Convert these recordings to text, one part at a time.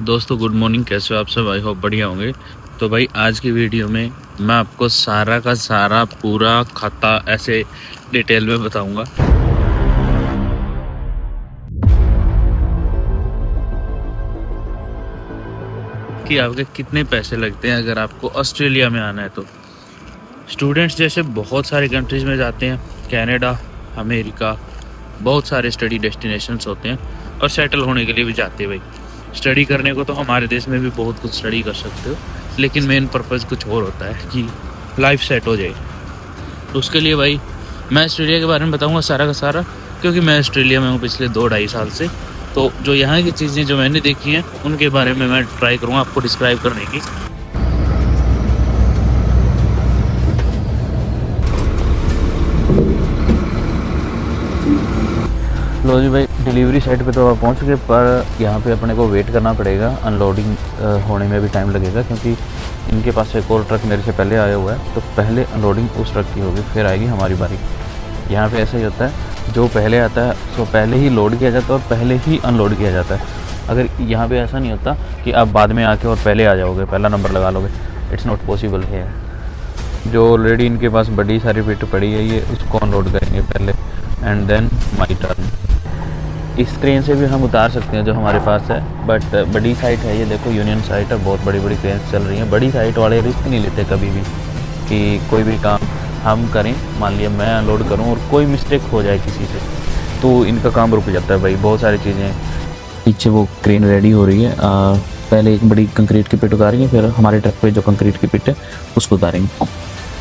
दोस्तों good morning, कैसे हो आप सब? आई होप बढ़िया होंगे। तो भाई आज की वीडियो में मैं आपको सारा का सारा पूरा खाता ऐसे डिटेल में बताऊंगा कि आपके कितने पैसे लगते हैं अगर आपको ऑस्ट्रेलिया में आना है। तो स्टूडेंट्स जैसे बहुत सारे कंट्रीज़ में जाते हैं, कनाडा, अमेरिका, बहुत सारे स्टडी डेस्टिनेशंस होते हैं और सेटल होने के लिए भी जाते हैं। भाई स्टडी करने को तो हमारे देश में भी बहुत कुछ स्टडी कर सकते हो, लेकिन मेन पर्पज़ कुछ और होता है कि लाइफ सेट हो जाए। तो उसके लिए भाई मैं ऑस्ट्रेलिया के बारे में बताऊंगा सारा का सारा, क्योंकि मैं ऑस्ट्रेलिया में हूँ पिछले 2-2.5 साल से। तो जो यहाँ की चीज़ें जो मैंने देखी हैं उनके बारे में मैं ट्राई करूँगा आपको डिस्क्राइब करने की। लो जी भाई, डिलीवरी साइट पे तो आप पहुंच गए, पर यहाँ पे अपने को वेट करना पड़ेगा। अनलोडिंग होने में भी टाइम लगेगा, क्योंकि इनके पास एक और ट्रक मेरे से पहले आया हुआ है। तो पहले अनलोडिंग उस ट्रक की होगी, फिर आएगी हमारी बारी। यहाँ पे ऐसा ही होता है, जो पहले आता है उसको पहले ही लोड किया जाता है और पहले ही अनलोड किया जाता है। अगर यहाँ पे ऐसा नहीं होता कि आप बाद में आके और पहले आ जाओगे, पहला नंबर लगा लोगे, इट्स नॉट पॉसिबल है। जो ऑलरेडी इनके पास बड़ी सारी पिट पड़ी है, ये उसको अनलोड करेंगे पहले, एंड देन माई टर्न। इस क्रेन से भी हम उतार सकते हैं जो हमारे पास है, बट बड़ी साइट है ये, देखो यूनियन साइट है, बहुत बड़ी बड़ी क्रेन चल रही हैं। बड़ी साइट वाले रिस्क नहीं लेते कभी भी कि कोई भी काम हम करें, मान लिया मैं अनलोड करूं और कोई मिस्टेक हो जाए किसी से, तो इनका काम रुक जाता है भाई। बहुत सारी चीज़ें पीछे वो क्रेन रेडी हो रही है, पहले एक बड़ी कंक्रीट की पिट उतारेंगे, फिर हमारे ट्रक पे जो कंक्रीट की पिट है उसको उतारेंगे।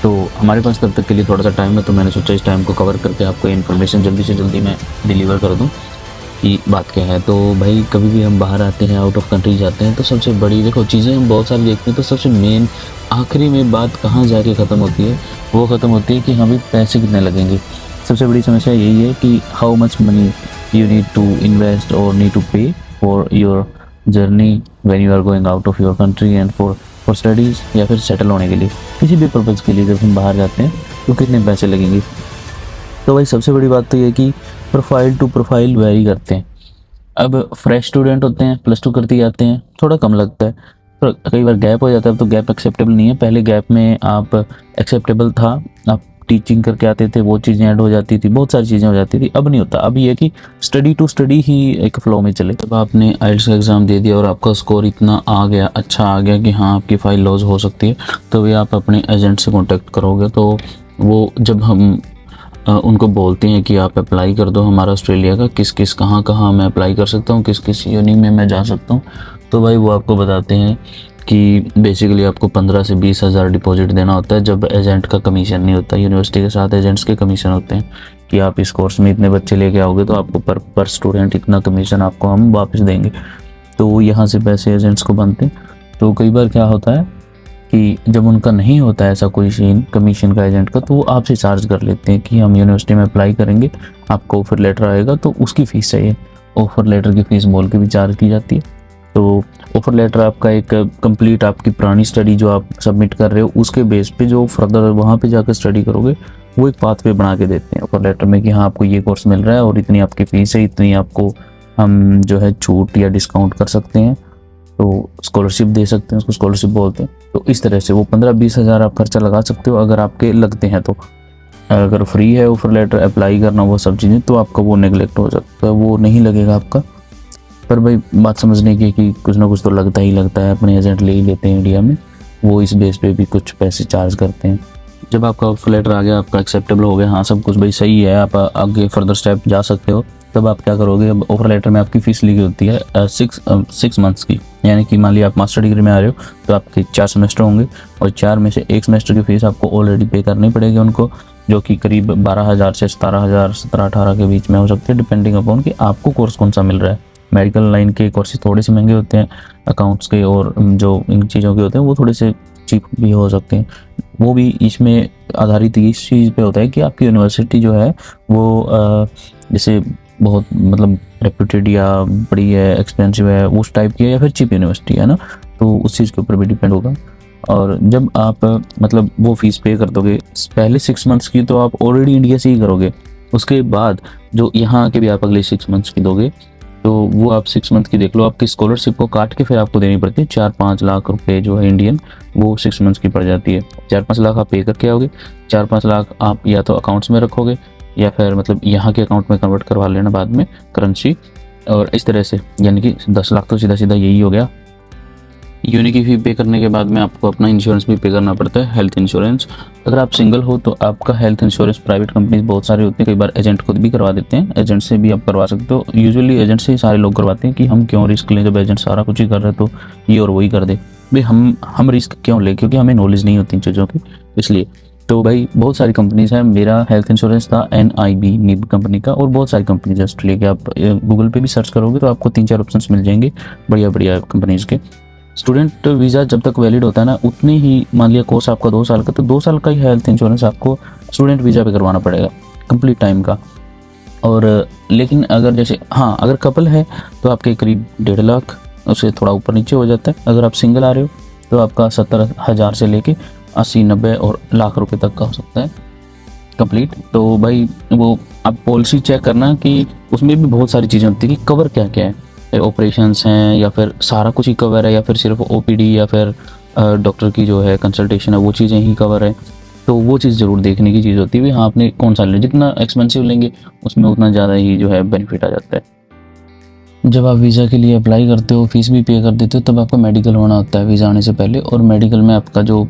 तो हमारे पास तब तक के लिए थोड़ा सा टाइम है, तो मैंने सोचा इस टाइम को कवर करके आपको इन्फॉर्मेशन जल्दी से जल्दी मैं डिलीवर कर दूं कि बात क्या है। तो भाई कभी भी हम बाहर आते हैं, आउट ऑफ कंट्री जाते हैं, तो सबसे बड़ी देखो चीज़ें हम बहुत सारी देखते हैं, तो सबसे मेन आखिरी में बात कहाँ जाके ख़त्म होती है, वो ख़त्म होती है कि हमें पैसे कितने लगेंगे। सबसे बड़ी समस्या यही है कि how much money you need to invest और need to pay for your journey when you are going out of your country and for studies, या फिर सेटल होने के लिए, किसी भी पर्पज़ के लिए जब हम बाहर जाते हैं तो कितने पैसे लगेंगे। तो भाई सबसे बड़ी बात तो ये कि प्रोफाइल टू प्रोफाइल वेरी करते हैं। अब फ्रेश स्टूडेंट होते हैं, +2 करते जाते हैं, थोड़ा कम लगता है, पर कई बार गैप हो जाता है, तो गैप एक्सेप्टेबल नहीं है। पहले गैप में आप एक्सेप्टेबल था, आप टीचिंग करके आते थे, वो चीज़ें ऐड हो जाती थी, बहुत सारी चीज़ें हो जाती थी। अब नहीं होता, अब ये कि स्टडी टू स्टडी ही एक फ़्लो में चले। जब आपने आइल्स का एग्ज़ाम दे दिया और आपका स्कोर इतना आ गया, अच्छा आ गया कि हाँ आपकी फ़ाइल लॉस हो सकती है, तो भी आप अपने एजेंट से कॉन्टैक्ट करोगे। तो वो जब हम उनको बोलते हैं कि आप अप्लाई कर दो हमारा ऑस्ट्रेलिया का, किस किस कहाँ कहाँ मैं अप्लाई कर सकता हूँ, किस किस यूनि में मैं जा सकता हूँ, तो भाई वो आपको बताते हैं कि बेसिकली आपको 15 से 20 हज़ार डिपॉजिट देना होता है, जब एजेंट का कमीशन नहीं होता। यूनिवर्सिटी के साथ एजेंट्स के कमीशन होते हैं कि आप इस कोर्स में इतने बच्चे लेके आओगे तो आपको पर स्टूडेंट इतना कमीशन आपको हम वापस देंगे। तो यहाँ से पैसे एजेंट्स को बनते हैं। तो कई बार क्या होता है कि जब उनका नहीं होता है ऐसा कोई सीन कमीशन का, एजेंट का, तो वो आपसे चार्ज कर लेते हैं कि हम यूनिवर्सिटी में अप्लाई करेंगे, आपको ऑफर लेटर आएगा तो उसकी फ़ीस चाहिए। ऑफर लेटर की फ़ीस बोल के भी चार्ज की जाती है। तो ऑफर लेटर आपका एक कंप्लीट आपकी पुरानी स्टडी जो आप सबमिट कर रहे हो उसके बेस पे जो फर्दर वहाँ पे जाकर स्टडी करोगे, वो एक पाथवे बना के देते हैं ऑफर लेटर में कि हाँ आपको ये कोर्स मिल रहा है और इतनी आपकी फ़ीस है, इतनी आपको हम जो है छूट या डिस्काउंट कर सकते हैं, तो स्कॉलरशिप दे सकते हैं, उसको स्कॉलरशिप बोलते हैं। तो इस तरह से वो 15-20 हज़ार आप खर्चा लगा सकते हो अगर आपके लगते हैं। तो अगर फ्री है ऑफर लेटर अप्लाई करना, वो सब चीज़ें, तो आपका वो नेगलेक्ट हो सकता है, वो नहीं लगेगा आपका। पर भाई बात समझने की कि कुछ ना कुछ तो लगता ही लगता है, अपने एजेंट ले ही लेते हैं इंडिया में, वो इस बेस पे भी कुछ पैसे चार्ज करते हैं। जब आपका ऑफर लेटर आ गया, आपका एक्सेप्टेबल हो गया, हाँ सब कुछ भाई सही है, आप आगे फर्दर स्टेप जा सकते हो, तब आप क्या करोगे। अब ऑफर लेटर में आपकी फ़ीस लिखी होती है 6 मंथ्स की, यानी कि मान लिया आप मास्टर डिग्री में आ रहे हो तो आपके 4 सेमेस्टर होंगे और 4 में से 1 सेमेस्टर की फ़ीस आपको ऑलरेडी पे करनी पड़ेगी उनको, जो कि करीब 12,000 से 17,000, 17-18 के बीच में हो सकती है, डिपेंडिंग अपॉन कि आपको कोर्स कौन सा मिल रहा है। मेडिकल लाइन के कोर्सेज थोड़े से महंगे होते हैं, अकाउंट्स के और जो इन चीज़ों के होते हैं वो थोड़े से चीप भी हो सकते हैं। वो भी इसमें आधारित इस चीज़ पे होता है कि आपकी यूनिवर्सिटी जो है वो जैसे बहुत मतलब रेप्यूटेड या बड़ी है, एक्सपेंसिव है, उस टाइप की है, या फिर चीप यूनिवर्सिटी है ना, तो उस चीज़ के ऊपर भी डिपेंड होगा। और जब आप मतलब वो फ़ीस पे कर दोगे पहले 6 मंथ्स की, तो आप ऑलरेडी इंडिया से ही करोगे। उसके बाद जो यहाँ के भी आप अगले 6 मंथ्स की दोगे, तो वो आप 6 मंथ की देख लो, आपकी स्कॉलरशिप को काट के फिर आपको देनी पड़ती है 4-5 लाख रुपए जो है इंडियन, वो 6 मंथ्स की पड़ जाती है। 4-5 लाख आप पे करके आओगे, 4-5 लाख आप या तो अकाउंट्स में रखोगे या फिर मतलब यहाँ के अकाउंट में कन्वर्ट करवा लेना बाद में करेंसी, और इस तरह से यानी कि 10 लाख तो सीधा सीधा यही हो गया। यूनि की फ़ी पे करने के बाद में आपको अपना इंश्योरेंस भी पे करना पड़ता है, हेल्थ इंश्योरेंस। अगर आप सिंगल हो तो आपका हेल्थ इंश्योरेंस प्राइवेट कंपनीज बहुत सारे होते हैं, कई बार एजेंट खुद भी करवा देते हैं, एजेंट से भी आप करवा सकते हो। यूजुअली एजेंट से ही सारे लोग करवाते हैं कि हम क्यों रिस्क लें, जब एजेंट सारा कुछ ही कर रहे तो ये और वही कर दे भाई, हम रिस्क क्यों लें, क्योंकि हमें नॉलेज नहीं होती इन चीज़ों की, इसलिए। तो भाई बहुत सारी कंपनीज हैं, मेरा हेल्थ इंश्योरेंस था NIB नीब कंपनी का, और बहुत सारी कंपनीज है ऑस्ट्रेलिया के। आप गूगल पे भी सर्च करोगे तो आपको 3-4 ऑप्शंस मिल जाएंगे बढ़िया बढ़िया कंपनीज के। स्टूडेंट वीज़ा जब तक वैलिड होता है ना, उतनी ही, मान लिया कोर्स आपका 2 साल का, तो 2 साल का ही हेल्थ इंश्योरेंस आपको स्टूडेंट वीज़ा पे करवाना पड़ेगा कंप्लीट टाइम का। और लेकिन अगर जैसे हाँ, अगर कपल है तो आपके करीब 1.5 लाख, उससे थोड़ा ऊपर नीचे हो जाता है। अगर आप सिंगल आ रहे हो तो आपका 70,000 से लेके 80-90 और लाख रुपए तक का हो सकता है कंप्लीट। तो भाई वो आप पॉलिसी चेक करना कि उसमें भी बहुत सारी चीज़ें होती है कि कवर क्या क्या है, ऑपरेशंस हैं या फिर सारा कुछ ही कवर है, या फिर सिर्फ OPD या फिर डॉक्टर की जो है कंसल्टेशन है वो चीज़ें ही कवर है। तो वो चीज़ ज़रूर देखने की चीज़ होती है, हाँ आपने कौन सा लें, जितना एक्सपेंसिव लेंगे उसमें उतना ज़्यादा ही जो है बेनिफिट आ जाता है। जब आप वीज़ा के लिए अप्लाई करते हो, फीस भी पे कर देते हो, तब आपका मेडिकल होना होता है वीज़ा आने से पहले। और मेडिकल में आपका जो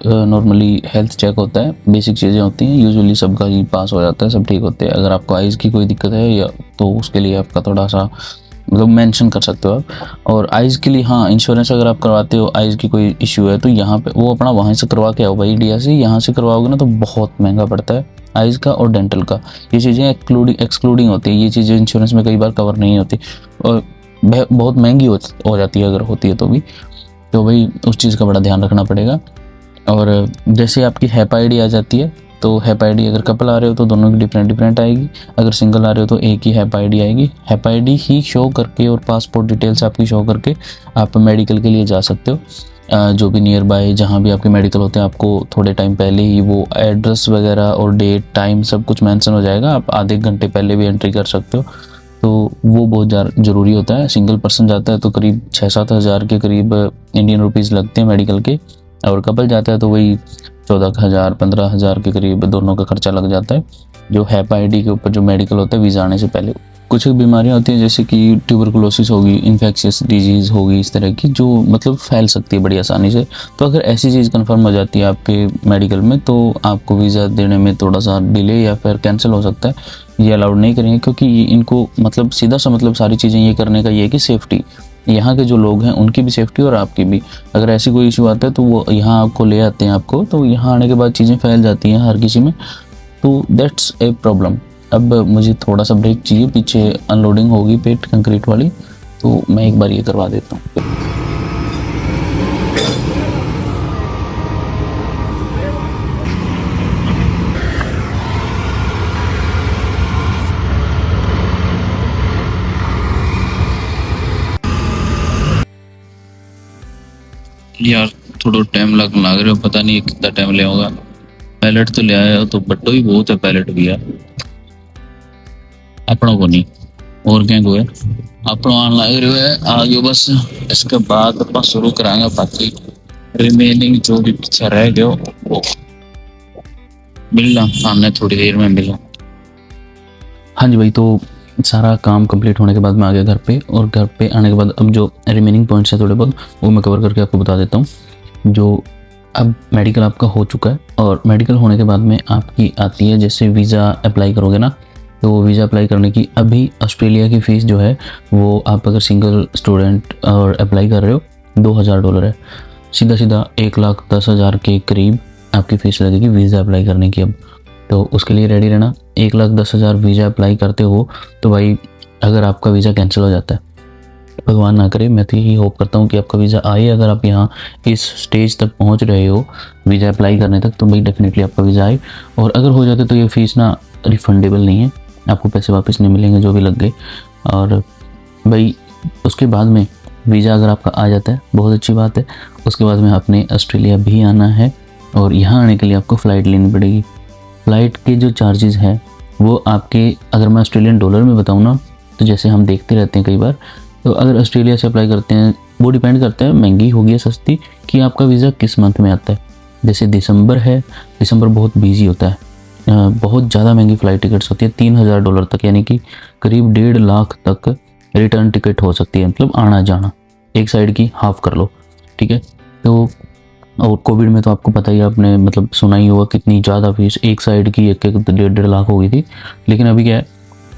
नॉर्मली हेल्थ चेक होता है, बेसिक चीज़ें होती हैं, यूजुअली सबका ही पास हो जाता है, सब ठीक होते हैं। अगर आपको आइज़ की कोई दिक्कत है या तो उसके लिए आपका थोड़ा सा मतलब मेंशन कर सकते हो आप। और आइज़ के लिए हाँ, इंश्योरेंस अगर आप करवाते हो, आइज़ की कोई इशू है तो यहाँ पे वो अपना वहाँ से करवा के आओ भाई, इंडिया से। यहाँ से करवाओगे ना तो बहुत महंगा पड़ता है आइज़ का और डेंटल का, ये चीज़ें एक्सक्लूडिंग होती है, ये चीज़ें इंश्योरेंस में कई बार कवर नहीं होती और बहुत महंगी हो जाती है अगर होती है तो भी। तो भाई उस चीज़ का बड़ा ध्यान रखना पड़ेगा। और जैसे आपकी हैप ID आ जाती है, तो हैप ID अगर कपल आ रहे हो तो दोनों की डिफरेंट आएगी, अगर सिंगल आ रहे हो तो एक ही हैप ID आएगी। हैप ID ही शो करके और पासपोर्ट डिटेल्स आपकी शो करके आप मेडिकल के लिए जा सकते हो। जो भी नियर बाय जहाँ भी आपके मेडिकल होते हैं, आपको थोड़े टाइम पहले ही वो एड्रेस वगैरह और डेट टाइम सब कुछ मेंशन हो जाएगा, आप आधे घंटे पहले भी एंट्री कर सकते हो। तो वो बहुत ज़रूरी होता है। सिंगल पर्सन जाता है तो करीब 6-7 हज़ार के करीब इंडियन रुपीज़ लगते हैं मेडिकल के, और कपल जाता है तो वही 14,000-15,000 के करीब दोनों का खर्चा लग जाता है, जो हैप ID के ऊपर जो मेडिकल होता है वीज़ा आने से पहले। कुछ बीमारियां होती हैं जैसे कि ट्यूबरकुलोसिस होगी, इन्फेक्शियस डिजीज़ होगी, इस तरह की जो मतलब फैल सकती है बड़ी आसानी से। तो अगर ऐसी चीज़ कंफर्म हो जाती है आपके मेडिकल में तो आपको वीज़ा देने में थोड़ा सा डिले या फिर कैंसिल हो सकता है, ये अलाउड नहीं करेंगे, क्योंकि इनको मतलब सीधा सा मतलब सारी चीज़ें ये करने का ये है कि सेफ्टी, यहाँ के जो लोग हैं उनकी भी सेफ्टी और आपकी भी। अगर ऐसी कोई इशू आता है तो वो यहाँ आपको ले आते हैं आपको, तो यहाँ आने के बाद चीज़ें फैल जाती हैं हर किसी में, तो दैट्स ए प्रॉब्लम। अब मुझे थोड़ा सा ब्रेक चाहिए, पीछे अनलोडिंग होगी पेट कंक्रीट वाली, तो मैं एक बार ये करवा देता हूँ। यार थोड़ा टाइम लग रहा है, पता नहीं कितना टाइम ले होगा। पैलेट तो ले आया तो बट्टो ही बहुत है, पैलेट भी है अपनों को नहीं और क्या को है, अपनों आन लग रहे है आगे। बस इसके बाद अपन शुरू कराएंगे बाकी रिमेनिंग जो भी पीछे रह गया वो मिलना सामने थोड़ी देर में मिलना। हाँ जी भाई, तो सारा काम कंप्लीट होने के बाद मैं आ गया घर पे, और घर पे आने के बाद अब जो रिमेनिंग पॉइंट्स हैं थोड़े बहुत वो मैं कवर करके आपको बता देता हूँ। जो अब मेडिकल आपका हो चुका है, और मेडिकल होने के बाद में आपकी आती है जैसे वीज़ा अप्लाई करोगे ना, तो वीज़ा अप्लाई करने की अभी ऑस्ट्रेलिया की फ़ीस जो है वो आप अगर सिंगल स्टूडेंट और अप्लाई कर रहे हो $2,000 है, सीधा 1,10,000 के करीब आपकी फ़ीस लगेगी वीज़ा अप्लाई करने की। अब तो उसके लिए रेडी रहना। 1,10,000 वीज़ा अप्लाई करते हो तो भाई अगर आपका वीज़ा कैंसिल हो जाता है, भगवान ना करे, मैं तो यही होप करता हूँ कि आपका वीज़ा आए। अगर आप यहाँ इस स्टेज तक पहुँच रहे हो वीज़ा अप्लाई करने तक, तो भाई डेफिनेटली आपका वीज़ा आए। और अगर हो जाता है तो ये फ़ीस ना रिफंडेबल नहीं है, आपको पैसे वापस नहीं मिलेंगे जो भी लग गए। और भाई उसके बाद में वीज़ा अगर आपका आ जाता है बहुत अच्छी बात है, उसके बाद में आपने ऑस्ट्रेलिया भी आना है, और यहाँ आने के लिए आपको फ़्लाइट लेनी पड़ेगी। फ़्लाइट के जो चार्जेस हैं वो आपके, अगर मैं ऑस्ट्रेलियन डॉलर में बताऊँ ना, तो जैसे हम देखते रहते हैं कई बार, तो अगर ऑस्ट्रेलिया से अप्लाई करते हैं, वो डिपेंड करता है महंगी होगी या सस्ती, कि आपका वीज़ा किस मंथ में आता है। जैसे दिसंबर है, दिसंबर बहुत बिजी होता है, बहुत ज़्यादा महंगी फ़्लाइट टिकट्स होती है, $3000 तक, यानी कि करीब 1.5 लाख तक रिटर्न टिकट हो सकती है, मतलब आना जाना एक साइड की हाफ कर लो, ठीक है। तो और कोविड में तो आपको पता ही, आपने मतलब सुना ही होगा कितनी ज़्यादा फीस एक साइड की, एक 1.5 लाख हो गई थी। लेकिन अभी क्या है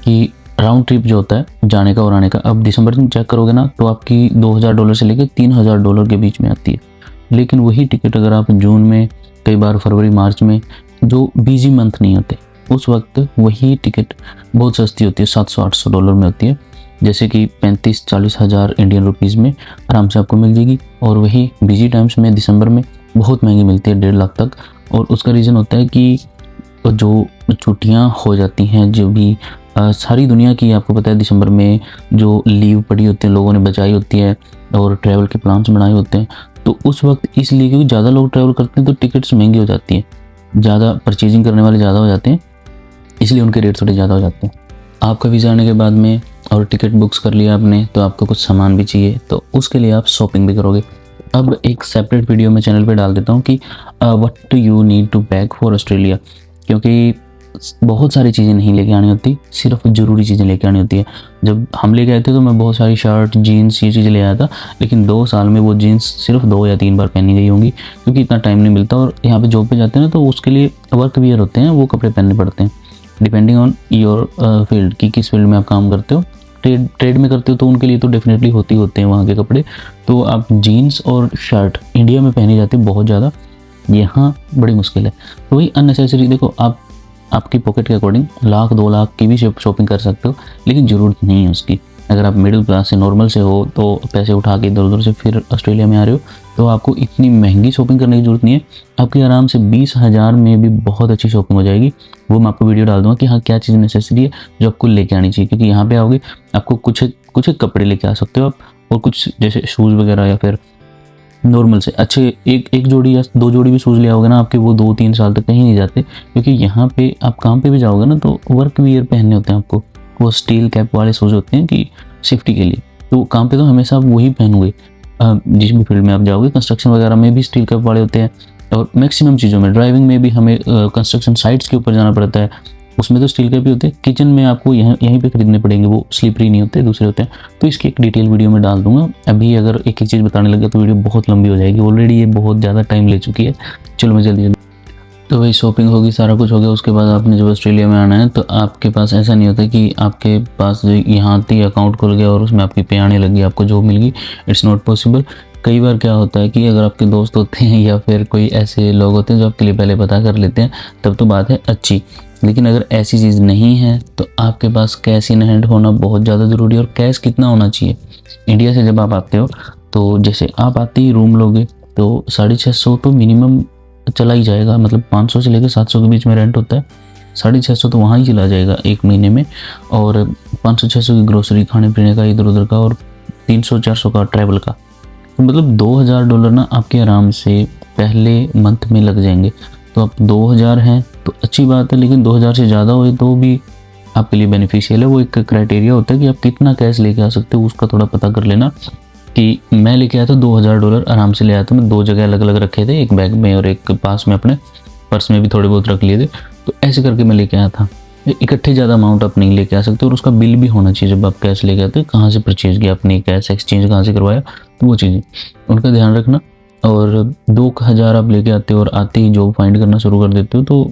कि राउंड ट्रिप जो होता है जाने का और आने का, अब दिसंबर में चेक करोगे ना तो आपकी $2000 से लेकर $3000 के बीच में आती है। लेकिन वही टिकट अगर आप जून में, कई बार फरवरी मार्च में, जो बिजी मंथ नहीं होते, उस वक्त वही टिकट बहुत सस्ती होती है, $700-800 में होती है। जैसे कि 35-40 हज़ार इंडियन रुपीज़ में आराम से आपको मिल जाएगी। और वही बिजी टाइम्स में दिसंबर में बहुत महंगी मिलती है, 1.5 लाख तक। और उसका रीज़न होता है कि जो छुट्टियां हो जाती हैं, जो भी सारी दुनिया की, आपको पता है दिसंबर में जो लीव पड़ी होती है, लोगों ने बचाई होती है और ट्रैवल के प्लान्स बनाए होते हैं, तो उस वक्त इसलिए क्योंकि ज़्यादा लोग ट्रैवल करते हैं तो टिकट्स महंगी हो जाती हैं, ज़्यादा परचेजिंग करने वाले ज़्यादा हो जाते हैं, इसलिए उनके रेट थोड़े ज़्यादा हो जाते हैं। आपका वीज़ा आने के बाद में और टिकट बुक्स कर लिया आपने, तो आपको कुछ सामान भी चाहिए, तो उसके लिए आप शॉपिंग भी करोगे। अब एक सेपरेट वीडियो मैं चैनल पे डाल देता हूँ कि what you need to pack for Australia, क्योंकि बहुत सारी चीज़ें नहीं लेके आनी होती, सिर्फ ज़रूरी चीज़ें लेके आनी होती है। जब हम लेके आए थे तो मैं बहुत सारी शर्ट, जीन्स, ये चीज़ें ले आया था, लेकिन 2 साल में वो जीन्स सिर्फ 2 या 3 बार पहनी गई होंगी, क्योंकि इतना टाइम नहीं मिलता। और यहाँ पे जॉब पे जाते हैं ना, तो उसके लिए वर्क वियर होते हैं, वो कपड़े पहनने पड़ते हैं, डिपेंडिंग ऑन योर फील्ड, कि किस फील्ड में आप काम करते हो। ट्रेड में करते हो तो उनके लिए तो डेफिनेटली होते हैं वहाँ के कपड़े। तो आप जीन्स और शर्ट इंडिया में पहनी जाती है बहुत ज़्यादा, यहाँ बड़ी मुश्किल है। तो वही अननेसेसरी, देखो आप आपकी पॉकेट के अकॉर्डिंग 1-2 लाख की भी शॉपिंग कर सकते हो, लेकिन ज़रूरत नहीं है उसकी। अगर आप मिडिल क्लास से, नॉर्मल से हो, तो पैसे उठा के इधर उधर से फिर ऑस्ट्रेलिया में आ रहे हो, तो आपको इतनी महंगी शॉपिंग करने की ज़रूरत नहीं है। आपकी आराम से 20,000 में भी बहुत अच्छी शॉपिंग हो जाएगी। वो मैं आपको वीडियो डाल दूँगा कि हाँ क्या चीज़ नेसेसरी है जो आपको लेके आनी चाहिए, क्योंकि यहाँ पे आओगे आपको कुछ एक कपड़े लेके आ सकते हो आप, और कुछ जैसे शूज़ वगैरह, या फिर नॉर्मल से अच्छे एक जोड़ी या 2 जोड़ी भी शूज़ ले आओगे ना, आपके वो 2-3 साल तक कहीं नहीं जाते। क्योंकि यहाँ पे आप काम पे भी जाओगे ना, तो वर्क वियर पहनने होते हैं आपको, वो स्टील कैप वाले शूज़ होते हैं कि सेफ्टी के लिए। तो काम पे तो हमेशा आप वही पहनोगे, जिस भी फील्ड में आप जाओगे। कंस्ट्रक्शन वगैरह में भी स्टील कैप वाले होते हैं, और मैक्सिमम चीज़ों में, ड्राइविंग में भी हमें कंस्ट्रक्शन साइट्स के ऊपर जाना पड़ता है, उसमें तो स्टील कैप ही होते हैं। किचन में आपको यहीं पे खरीदने पड़ेंगे, वो स्लिपरी नहीं होते, दूसरे होते हैं। तो इसकी एक डिटेल वीडियो में डाल दूंगा। अभी अगर एक चीज़ बताने लगे तो वीडियो बहुत लंबी हो जाएगी, ऑलरेडी ये बहुत ज़्यादा टाइम ले चुकी है। चलो मैं जल्दी तो भाई शॉपिंग होगी, सारा कुछ हो गया। उसके बाद आपने जब ऑस्ट्रेलिया में आना है, तो आपके पास ऐसा नहीं होता कि आपके पास यहाँ आते ही अकाउंट खुल गया और उसमें आपकी पे आने लगी, आपको जॉब मिल गई। It's not possible. कई बार क्या होता है कि अगर आपके दोस्त होते हैं या फिर कोई ऐसे लोग होते हैं जो आपके लिए पहले पता कर लेते हैं, तब तो बात है अच्छी। लेकिन अगर ऐसी चीज़ नहीं है तो आपके पास कैश इन हैंड होना बहुत ज़्यादा ज़रूरी है। और कैश कितना होना चाहिए? इंडिया से जब आप आते हो, तो जैसे आप आते ही रूम लोगे तो 650 तो मिनिमम चला ही जाएगा, मतलब 500 से लेकर 700 के बीच में रेंट होता है। 650 तो वहाँ ही चला जाएगा एक महीने में, और 500-600 की ग्रोसरी, खाने पीने का, इधर उधर का, और 300-400 का ट्रैवल का। तो मतलब $2000 ना आपके आराम से पहले मंथ में लग जाएंगे। तो आप 2000 हैं तो अच्छी बात है, लेकिन 2000 से ज़्यादा हो तो भी आपके लिए बेनिफिशियल है। वो एक क्राइटेरिया होता है कि आप कितना कैश लेके आ सकते हो, उसका थोड़ा पता कर लेना। कि मैं लेके आया था $2000 आराम से ले आया था। मैं 2 जगह अलग अलग रखे थे, एक बैग में और एक पास में, अपने पर्स में भी थोड़े बहुत रख लिए थे। तो ऐसे करके मैं लेके आया था। इकट्ठे ज़्यादा अमाउंट आप नहीं लेके आ सकते, और उसका बिल भी होना चाहिए जब आप कैश लेके आते हो, कहाँ से परचेज़ किया आपने, कैश एक्सचेंज कहाँ से करवाया, तो वो चीज़ें उनका ध्यान रखना। और 2000 आप लेके आते हो और आते ही जॉब फाइंड करना शुरू कर देते हो, तो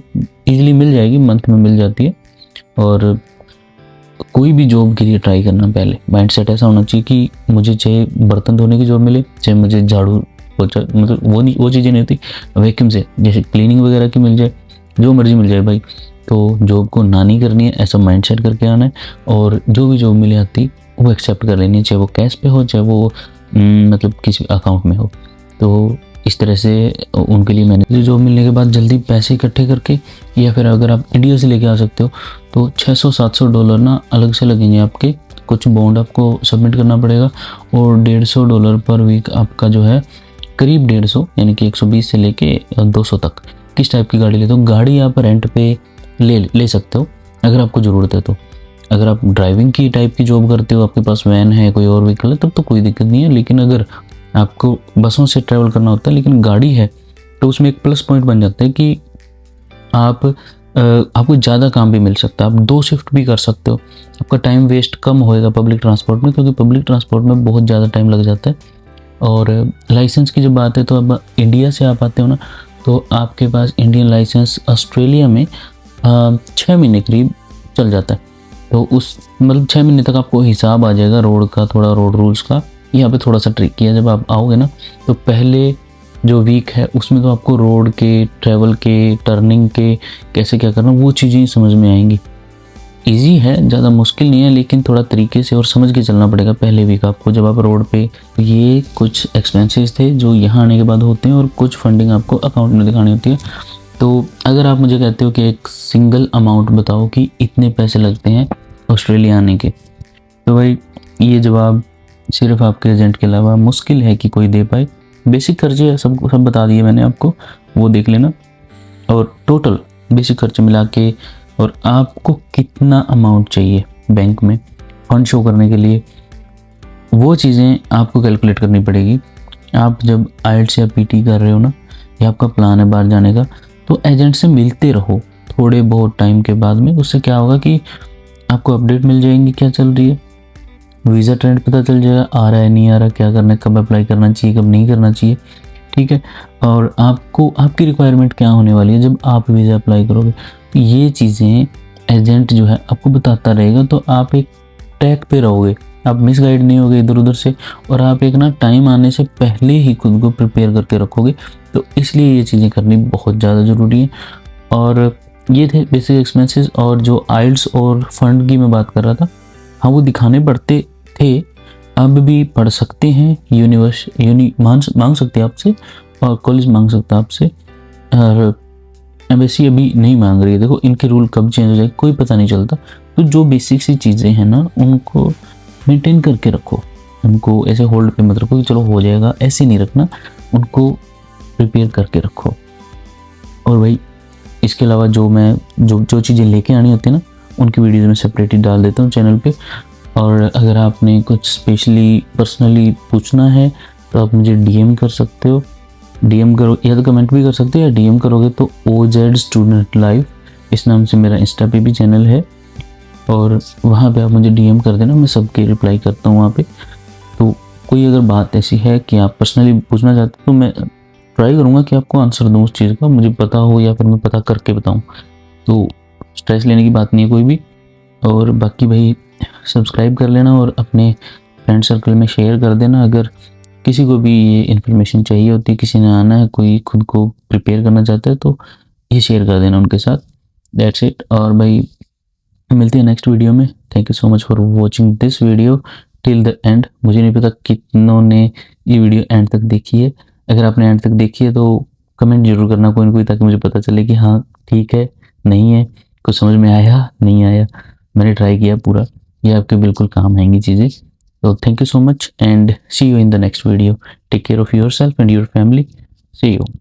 ईजिली मिल जाएगी, मंथ में मिल जाती है। और कोई भी जॉब के लिए ट्राई करना, पहले माइंडसेट ऐसा होना चाहिए कि मुझे चाहे बर्तन धोने की जॉब मिले, चाहे मुझे झाड़ू पोछा, मतलब वो चीज़ें नहीं होती। वैक्यूम से जैसे क्लीनिंग वगैरह की मिल जाए, जो मर्जी मिल जाए भाई, तो जॉब को ना नहीं करनी है, ऐसा माइंडसेट करके आना है। और जो भी जॉब मिले आती वो एक्सेप्ट कर लेनी है, चाहे वो कैश पे हो, चाहे वो मतलब किसी अकाउंट में हो। तो इस तरह से उनके लिए मैंने जॉब मिलने के बाद जल्दी पैसे इकट्ठे करके, या फिर अगर आप इंडिया से लेके आ सकते हो तो $600-700 ना अलग से लगेंगे आपके। कुछ बॉन्ड आपको सबमिट करना पड़ेगा, और $150 पर वीक आपका जो है, करीब 150, यानी कि 120 से लेके 200 तक। किस टाइप की गाड़ी लेते हो? गाड़ी आप रेंट पे ले सकते हो अगर आपको ज़रूरत है तो। अगर आप ड्राइविंग की टाइप की जॉब करते हो, आपके पास वैन है, कोई और व्हीकल है, तब तो कोई दिक्कत नहीं है। लेकिन अगर आपको बसों से ट्रैवल करना होता है लेकिन गाड़ी है, तो उसमें एक प्लस पॉइंट बन जाता है कि आपको ज़्यादा काम भी मिल सकता है, आप 2 शिफ्ट भी कर सकते हो, आपका टाइम वेस्ट कम होएगा पब्लिक ट्रांसपोर्ट में, क्योंकि पब्लिक ट्रांसपोर्ट में बहुत ज़्यादा टाइम लग जाता है। और लाइसेंस की जब बात है, तो अब इंडिया से आप आते हो ना, तो आपके पास इंडियन लाइसेंस ऑस्ट्रेलिया में 6 महीने करीब चल जाता है। तो उस मतलब 6 महीने तक आपको हिसाब आ जाएगा रोड का, थोड़ा रोड रूल्स का। यहाँ पे थोड़ा सा ट्रिकी है, जब आप आओगे ना, तो पहले जो वीक है उसमें तो आपको रोड के, ट्रैवल के, टर्निंग के, कैसे क्या करना, वो चीज़ें समझ में आएंगी। ईजी है, ज़्यादा मुश्किल नहीं है, लेकिन थोड़ा तरीके से और समझ के चलना पड़ेगा पहले वीक आपको जब आप रोड पे। ये कुछ एक्सपेंसेस थे जो यहाँ आने के बाद होते हैं, और कुछ फंडिंग आपको अकाउंट में दिखानी होती है। तो अगर आप मुझे कहते हो कि एक सिंगल अमाउंट बताओ कि इतने पैसे लगते हैं ऑस्ट्रेलिया आने के, तो भाई ये जवाब सिर्फ आपके एजेंट के अलावा मुश्किल है कि कोई दे पाए। बेसिक खर्चे सब बता दिए मैंने आपको, वो देख लेना। और टोटल बेसिक खर्चे मिला के, और आपको कितना अमाउंट चाहिए बैंक में फंड शो करने के लिए, वो चीज़ें आपको कैलकुलेट करनी पड़ेगी। आप जब आइल्स या पीटी कर रहे हो ना, या आपका प्लान है बाहर जाने का, तो एजेंट से मिलते रहो थोड़े बहुत टाइम के बाद में। उससे क्या होगा कि आपको अपडेट मिल जाएंगी क्या चल रही है, वीज़ा ट्रेंड पता चल जाएगा, आ रहा है नहीं आ रहा, क्या करना है, कब अप्लाई करना चाहिए, कब नहीं करना चाहिए, ठीक है। और आपको आपकी रिक्वायरमेंट क्या होने वाली है जब आप वीज़ा अप्लाई करोगे, तो ये चीज़ें एजेंट जो है आपको बताता रहेगा। तो आप एक ट्रैक पे रहोगे, आप मिसगाइड नहीं होगे इधर उधर से, और आप एक ना टाइम आने से पहले ही खुद को प्रिपेयर करके रखोगे। तो इसलिए ये चीज़ें करनी बहुत ज़्यादा ज़रूरी है। और ये थे बेसिक एक्सपेंसेस। और जो आइल्स और फंड की मैं बात कर रहा था, हाँ वो दिखाने पड़ते थे, अब भी पढ़ सकते हैं। यूनी मांग सकते हैं आपसे, और कॉलेज मांग सकता है आपसे, और एम्बेसी अभी नहीं मांग रही है। देखो इनके रूल कब चेंज हो जाए कोई पता नहीं चलता। तो जो बेसिक सी चीज़ें हैं ना, उनको मेंटेन करके रखो, उनको ऐसे होल्ड पे मत रखो कि चलो हो जाएगा, ऐसे नहीं रखना, उनको प्रिपेयर करके रखो। और भाई इसके अलावा जो चीज़ें लेके आनी होती है ना, उनकी वीडियोज़ में सेपरेट ही डाल देता हूँ चैनल पे। और अगर आपने कुछ स्पेशली पर्सनली पूछना है, तो आप मुझे डीएम कर सकते हो, डीएम करो, या तो कमेंट भी कर सकते हो, या डीएम करोगे तो OZ स्टूडेंट लाइव इस नाम से मेरा इंस्टा पे भी चैनल है, और वहाँ पे आप मुझे डीएम कर देना, मैं सबके रिप्लाई करता हूँ वहाँ पे। तो कोई अगर बात ऐसी है कि आप पर्सनली पूछना चाहते हो, तो मैं ट्राई करूँगा कि आपको आंसर दूँ उस चीज़ का, मुझे पता हो या फिर मैं पता करके बताऊँ। तो स्ट्रेस लेने की बात नहीं है कोई भी। और बाकी भाई सब्सक्राइब कर लेना, और अपने फ्रेंड सर्कल में शेयर कर देना। अगर किसी को भी ये इन्फॉर्मेशन चाहिए होती है, किसी ने आना है, कोई खुद को प्रिपेयर करना चाहता है, तो ये शेयर कर देना उनके साथ। That's it. और भाई मिलते हैं नेक्स्ट वीडियो में। Thank you so much for watching this video till the end. मुझे नहीं पता कितनों ने ये वीडियो एंड तक देखी है। अगर आपने एंड तक देखी है तो कमेंट जरूर करना कोई ना कोई, ताकि मुझे पता चले कि हाँ ठीक है, नहीं है, कुछ समझ में आया नहीं आया। मैंने ट्राई किया पूरा, ये आपके बिल्कुल काम आएंगी चीज़ें। तो thank you so much and see you in the next video. Take care of yourself and your family. See you.